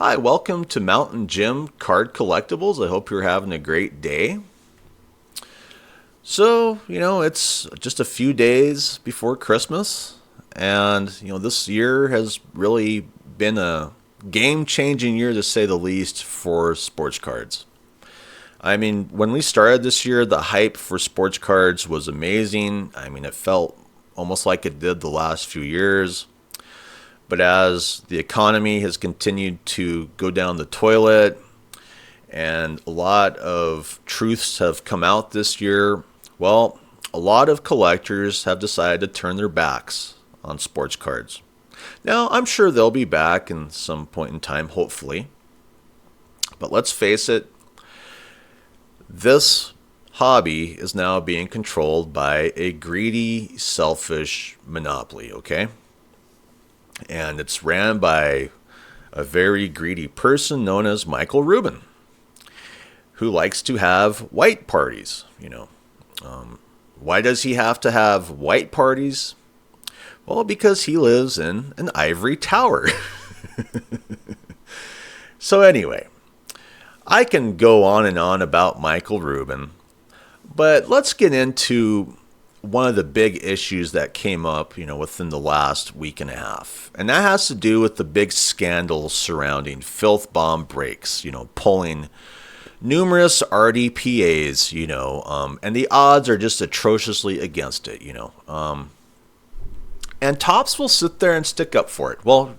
Hi, welcome to Mountain Jim Card Collectibles. I hope you're having a great day. So, it's just a few days before Christmas, and, this year has really been a game-changing year to say the least for sports cards. I mean, when we started this year, the hype for sports cards was amazing. I mean, it felt almost like it did the last few years. But as the economy has continued to go down the toilet and a lot of truths have come out this year, well, a lot of collectors have decided to turn their backs on sports cards. Now, I'm sure they'll be back in some point in time, hopefully. But let's face it, this hobby is now being controlled by a greedy, selfish monopoly, okay? And it's ran by a very greedy person known as Michael Rubin, who likes to have white parties. Why does he have to have white parties? Well, because he lives in an ivory tower. So anyway, I can go on and on about Michael Rubin, but let's get into one of the big issues that came up, within the last week and a half. And that has to do with the big scandal surrounding Filth Bomb Breaks, pulling numerous RDPAs, and the odds are just atrociously against it, And Topps will sit there and stick up for it. Well,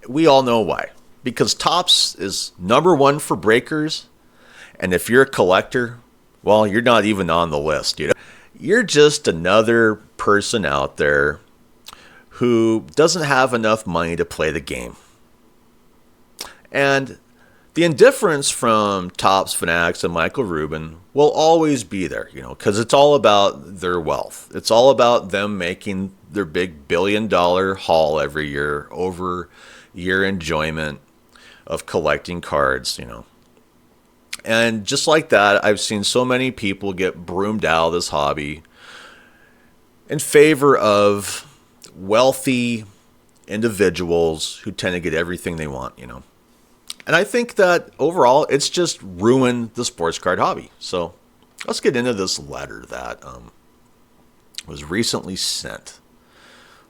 we all know why. Because Topps is number one for breakers. And if you're a collector, well, you're not even on the list, You're just another person out there who doesn't have enough money to play the game. And the indifference from Topps, Fanatics, and Michael Rubin will always be there, because it's all about their wealth. It's all about them making their big billion-dollar haul every year, over year enjoyment of collecting cards, And just like that, I've seen so many people get broomed out of this hobby in favor of wealthy individuals who tend to get everything they want, And I think that overall, it's just ruined the sports card hobby. So let's get into this letter that was recently sent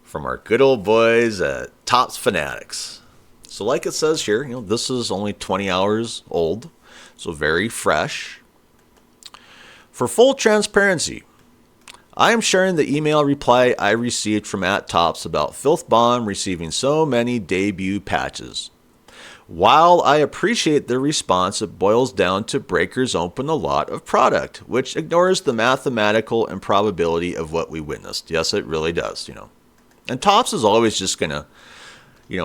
from our good old boys at Topps Fanatics. So like it says here, this is only 20 hours old. So very fresh. For full transparency, I am sharing the email reply I received from @Topps about Filth Bomb receiving so many debut patches. While I appreciate their response, it boils down to breakers open a lot of product, which ignores the mathematical improbability of what we witnessed. Yes, it really does, And Topps is always just going to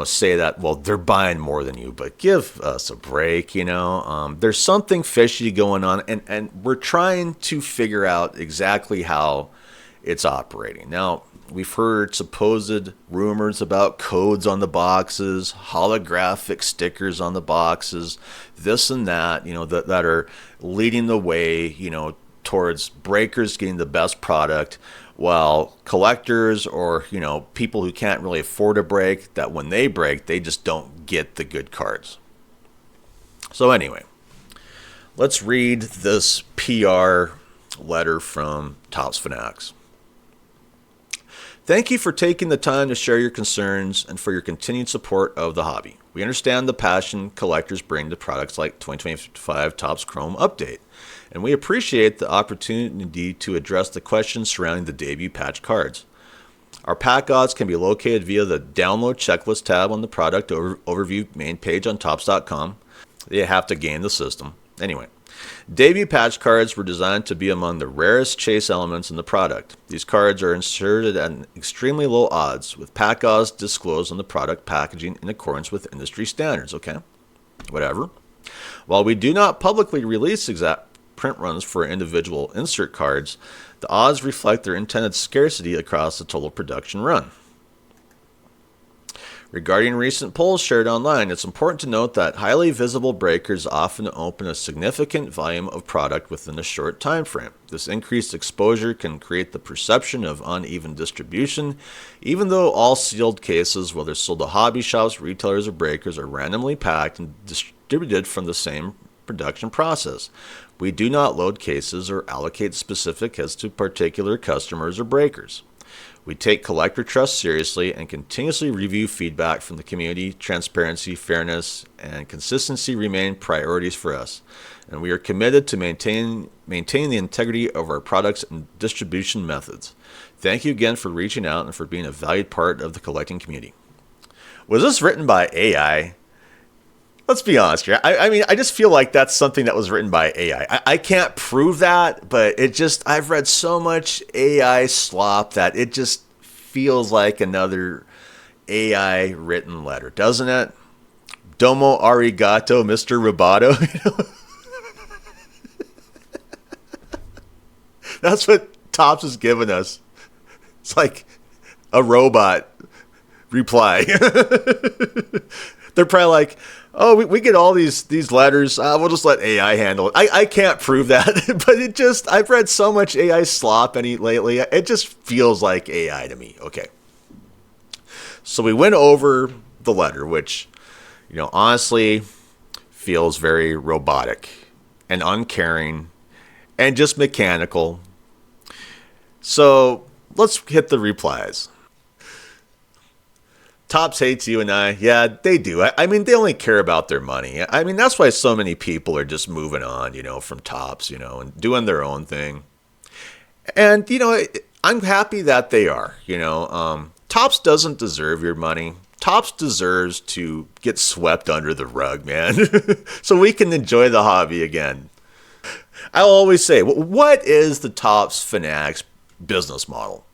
say that, well, they're buying more than you, but give us a break, There's something fishy going on, and we're trying to figure out exactly how it's operating. Now, we've heard supposed rumors about codes on the boxes, holographic stickers on the boxes, this and that, that are leading the way, towards breakers getting the best product, while collectors or, people who can't really afford a break, that when they break, they just don't get the good cards. So anyway, let's read this PR letter from Topps Fanatics. Thank you for taking the time to share your concerns and for your continued support of the hobby. We understand the passion collectors bring to products like 2025 Topps Chrome Update, and we appreciate the opportunity to address the questions surrounding the debut patch cards. Our pack odds can be located via the Download Checklist tab on the product overview main page on Topps.com. You have to game the system. Anyway, debut patch cards were designed to be among the rarest chase elements in the product. These cards are inserted at extremely low odds, with pack odds disclosed on the product packaging in accordance with industry standards. Okay, whatever. While we do not publicly release exact print runs for individual insert cards, the odds reflect their intended scarcity across the total production run. Regarding recent polls shared online, it's important to note that highly visible breakers often open a significant volume of product within a short time frame. This increased exposure can create the perception of uneven distribution, even though all sealed cases, whether sold to hobby shops, retailers, or breakers, are randomly packed and distributed from the same production process. We do not load cases or allocate specific as to particular customers or breakers. We take collector trust seriously and continuously review feedback from the community. Transparency, fairness, and consistency remain priorities for us, and we are committed to maintaining the integrity of our products and distribution methods. Thank you again for reaching out and for being a valued part of the collecting community. Was this written by AI? Let's be honest here. I mean, I just feel like that's something that was written by AI. I can't prove that, but I've read so much AI slop that it just feels like another AI written letter, doesn't it? Domo arigato, Mr. Roboto. That's what Topps has given us. It's like a robot reply. They're probably like, oh, we get all these letters. We'll just let AI handle it. I can't prove that, but I've read so much AI slop lately. It just feels like AI to me. Okay. So we went over the letter, which, honestly feels very robotic and uncaring and just mechanical. So let's hit the replies. Topps hates you and I. Yeah, they do. I mean, they only care about their money. I mean, that's why so many people are just moving on, from Topps, and doing their own thing. And, I'm happy that they are, Topps doesn't deserve your money. Topps deserves to get swept under the rug, man, so we can enjoy the hobby again. I'll always say, what is the Topps Fanatics business model?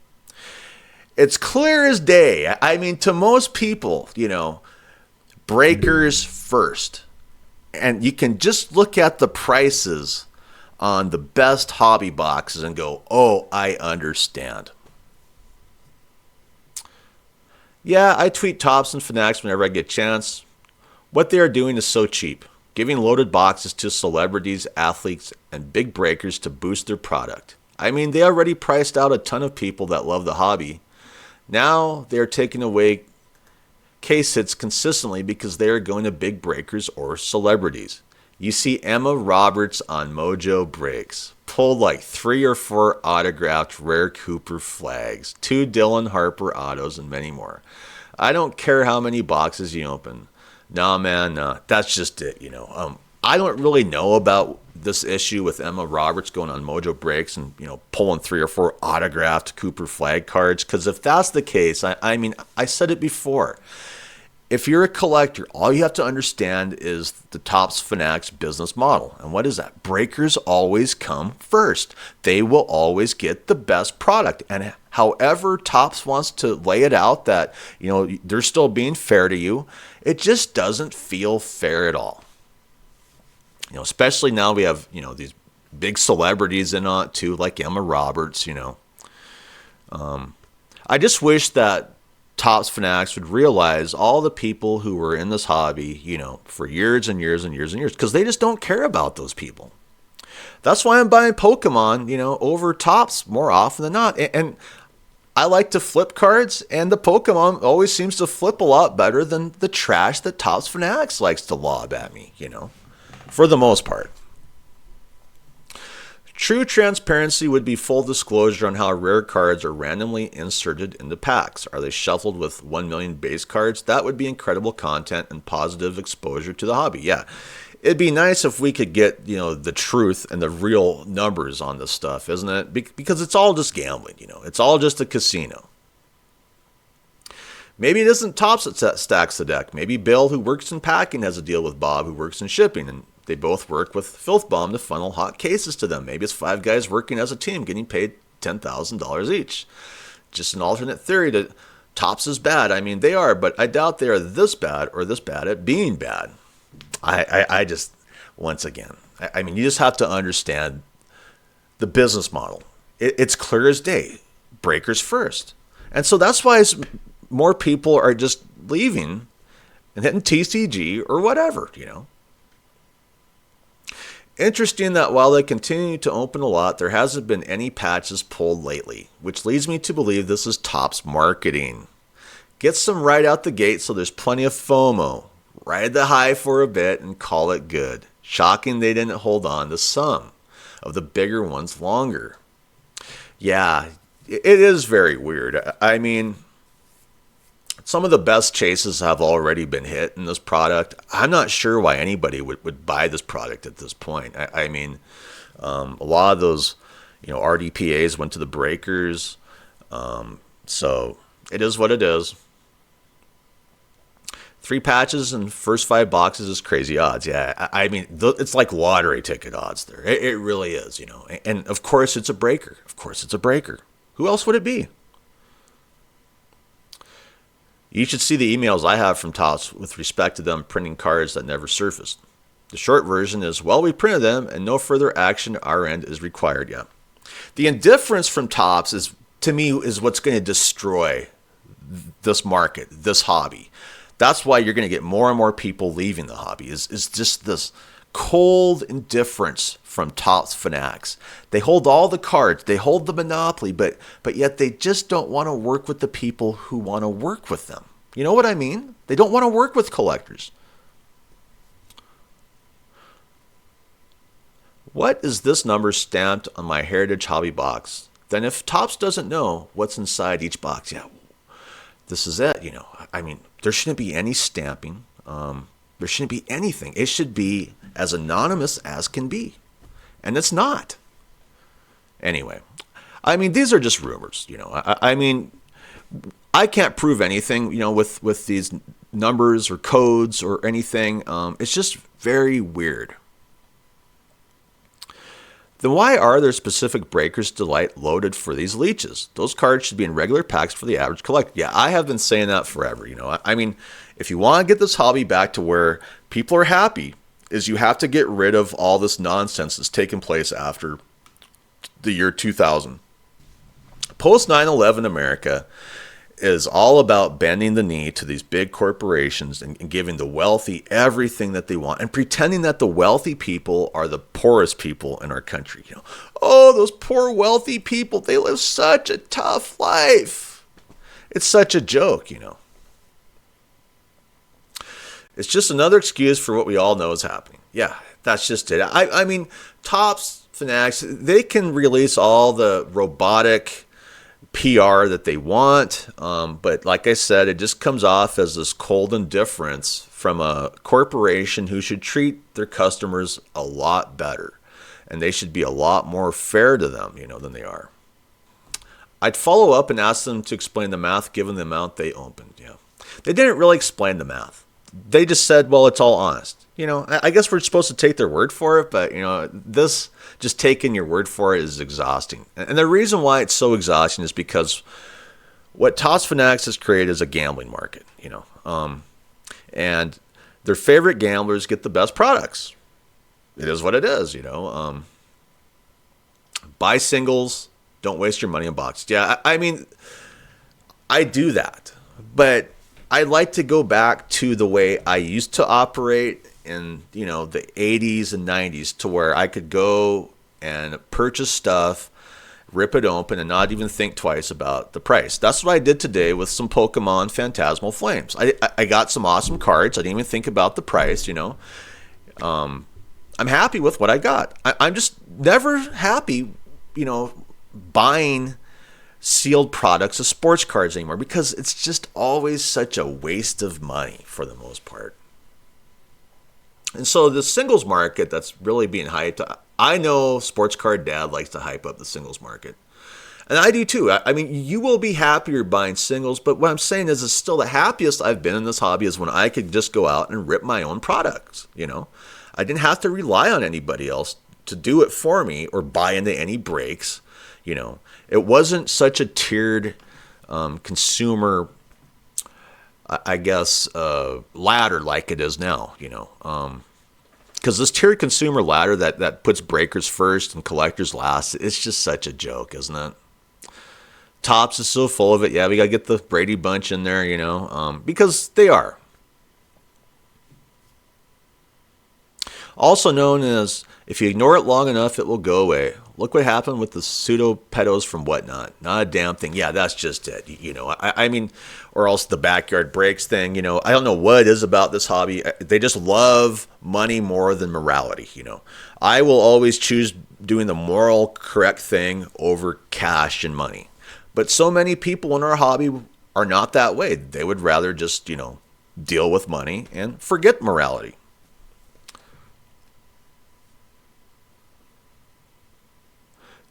It's clear as day. I mean, to most people, breakers first. And you can just look at the prices on the best hobby boxes and go, oh, I understand. Yeah, I tweet Topps and Fanatics whenever I get a chance. What they are doing is so cheap. Giving loaded boxes to celebrities, athletes, and big breakers to boost their product. I mean, they already priced out a ton of people that love the hobby. Now they are taking away case hits consistently because they are going to big breakers or celebrities. You see Emma Roberts on Mojo Breaks. Pulled like 3 or 4 autographed Rare Cooper flags, 2 Dylan Harper autos, and many more. I don't care how many boxes you open. Nah, man, nah. That's just it, I don't really know about this issue with Emma Roberts going on Mojo Breaks and, pulling 3 or 4 autographed Cooper flag cards. Because if that's the case, I mean, I said it before. If you're a collector, all you have to understand is the Topps Fanatics business model. And what is that? Breakers always come first. They will always get the best product. And however Topps wants to lay it out that, they're still being fair to you, it just doesn't feel fair at all. Especially now we have, these big celebrities in on it too, like Emma Roberts, I just wish that Topps Fanatics would realize all the people who were in this hobby, for years and years and years and years, because they just don't care about those people. That's why I'm buying Pokemon, over Topps more often than not. And I like to flip cards, and the Pokemon always seems to flip a lot better than the trash that Topps Fanatics likes to lob at me, for the most part. True transparency would be full disclosure on how rare cards are randomly inserted into packs. Are they shuffled with 1 million base cards? That would be incredible content and positive exposure to the hobby. Yeah, it'd be nice if we could get, the truth and the real numbers on this stuff, isn't it? Because it's all just gambling, It's all just a casino. Maybe it isn't Topps that stacks the deck. Maybe Bill, who works in packing, has a deal with Bob, who works in shipping, and they both work with Filthbomb to funnel hot cases to them. Maybe it's 5 guys working as a team getting paid $10,000 each. Just an alternate theory that Topps is bad. I mean, they are, but I doubt they are this bad or this bad at being bad. I just, once again, I mean, you just have to understand the business model. It's clear as day. Breakers first. And so that's why it's more people are just leaving and hitting TCG or whatever. Interesting that while they continue to open a lot, there hasn't been any patches pulled lately, which leads me to believe this is Topps marketing. Get some right out the gate so there's plenty of FOMO. Ride the high for a bit and call it good. Shocking they didn't hold on to some of the bigger ones longer. Yeah, it is very weird. I mean, some of the best chases have already been hit in this product. I'm not sure why anybody would buy this product at this point. I mean, a lot of those, RDPAs went to the breakers. So it is what it is. 3 patches and first 5 boxes is crazy odds. Yeah, I mean, it's like lottery ticket odds there. It really is, And of course it's a breaker. Who else would it be? You should see the emails I have from Topps with respect to them printing cards that never surfaced. The short version is, well, we printed them and no further action at our end is required yet. The indifference from Topps is, to me, is what's going to destroy this market, this hobby. That's why you're going to get more and more people leaving the hobby, is just this cold indifference from Topps Fanatics. They hold all the cards, they hold the monopoly, but yet they just don't want to work with the people who want to work with them. You know what I mean? They don't want to work with collectors. What is this number stamped on my Heritage Hobby box? Then if Topps doesn't know what's inside each box, yeah, this is it. I mean, there shouldn't be any stamping. There shouldn't be anything. It should be as anonymous as can be. And it's not. Anyway, I mean, these are just rumors. I mean, I can't prove anything, with these numbers or codes or anything. It's just very weird. Then why are there specific Breakers Delight loaded for these leeches? Those cards should be in regular packs for the average collector. Yeah, I have been saying that forever. I mean, if you want to get this hobby back to where people are happy, is you have to get rid of all this nonsense that's taken place after the year 2000. Post 9/11 America is all about bending the knee to these big corporations and giving the wealthy everything that they want and pretending that the wealthy people are the poorest people in our country. Oh, those poor wealthy people, they live such a tough life. It's such a joke. It's just another excuse for what we all know is happening. Yeah, that's just it. I mean, Topps, Fanatics, they can release all the robotic PR that they want, but like I said, it just comes off as this cold indifference from a corporation who should treat their customers a lot better, and they should be a lot more fair to them, than they are. I'd follow up and ask them to explain the math given the amount they opened. They didn't really explain the math. They just said, well, it's all honest. I guess we're supposed to take their word for it, but, this just taking your word for it is exhausting. And the reason why it's so exhausting is because what Topps Fanatics has created is a gambling market, and their favorite gamblers get the best products. It is what it is, Buy singles, don't waste your money on boxes. Yeah, I mean, I do that, but I like to go back to the way I used to operate in, the 80s and 90s, to where I could go and purchase stuff, rip it open, and not even think twice about the price. That's what I did today with some Pokemon Phantasmal Flames. I got some awesome cards. I didn't even think about the price, I'm happy with what I got. I'm just never happy, buying sealed products of sports cards anymore, because it's just always such a waste of money for the most part. And so the singles market that's really being hyped, I know Sports Card Dad likes to hype up the singles market. And I do too. I mean, you will be happier buying singles, but what I'm saying is it's still the happiest I've been in this hobby is when I could just go out and rip my own products, I didn't have to rely on anybody else to do it for me or buy into any breaks, It wasn't such a tiered consumer, I guess, ladder like it is now, because this tiered consumer ladder that puts breakers first and collectors last, it's just such a joke, isn't it? Tops is so full of it. Yeah, we got to get the Brady Bunch in there, because they are. Also known as, if you ignore it long enough, it will go away. Look what happened with the pseudo pedos from Whatnot. Not a damn thing. Yeah, that's just it. I mean, or else the backyard breaks thing. I don't know what it is about this hobby. They just love money more than morality. I will always choose doing the moral correct thing over cash and money. But so many people in our hobby are not that way. They would rather just, deal with money and forget morality.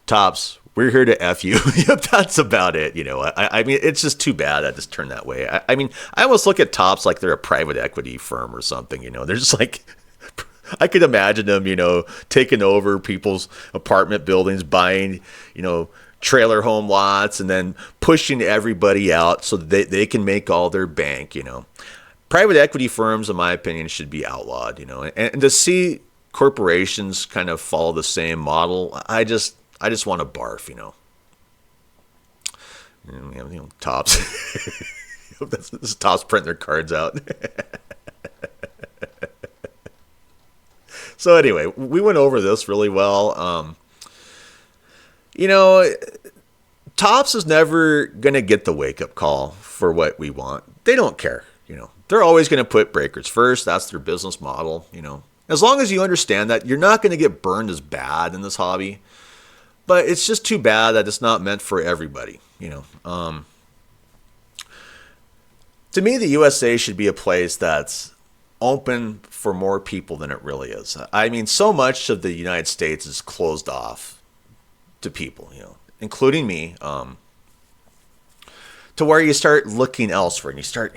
Tops, we're here to F you. Yep, that's about it. I mean, it's just too bad that just turned that way. I mean, I almost look at Tops like they're a private equity firm or something. They're just like, I could imagine them, taking over people's apartment buildings, buying, trailer home lots, and then pushing everybody out so that they can make all their bank. Private equity firms, in my opinion, should be outlawed. And to see corporations kind of follow the same model, I just want to barf, Tops. This is Tops printing their cards out. So anyway, we went over this really well. Tops is never going to get the wake-up call for what we want. They don't care. They're always going to put breakers first. That's their business model. As long as you understand that, you're not going to get burned as bad in this hobby. But it's just too bad that it's not meant for everybody. To me, the USA should be a place that's open for more people than it really is. I mean, so much of the United States is closed off to people, including me, to where you start looking elsewhere and you start,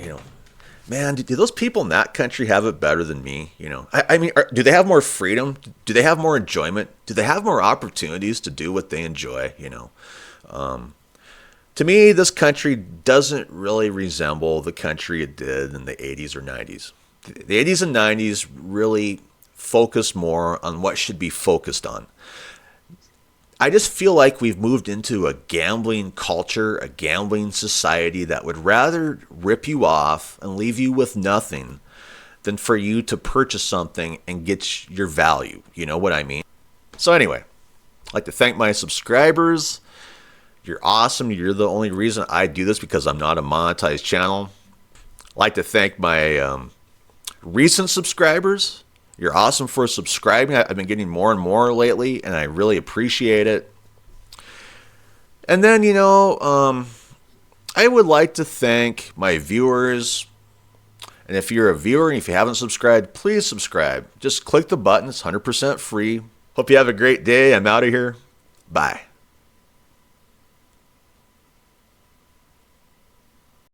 man, do those people in that country have it better than me? I mean, do they have more freedom? Do they have more enjoyment? Do they have more opportunities to do what they enjoy? To me, this country doesn't really resemble the country it did in the 80s or 90s. The 80s and 90s really focus more on what should be focused on. I just feel like we've moved into a gambling culture, a gambling society that would rather rip you off and leave you with nothing than for you to purchase something and get your value. You know what I mean? So anyway, I'd like to thank my subscribers. You're awesome. You're the only reason I do this, because I'm not a monetized channel. I'd like to thank my recent subscribers. You're awesome for subscribing. I've been getting more and more lately, and I really appreciate it. And then, I would like to thank my viewers. And if you're a viewer and if you haven't subscribed, please subscribe. Just click the button. It's 100% free. Hope you have a great day. I'm out of here. Bye.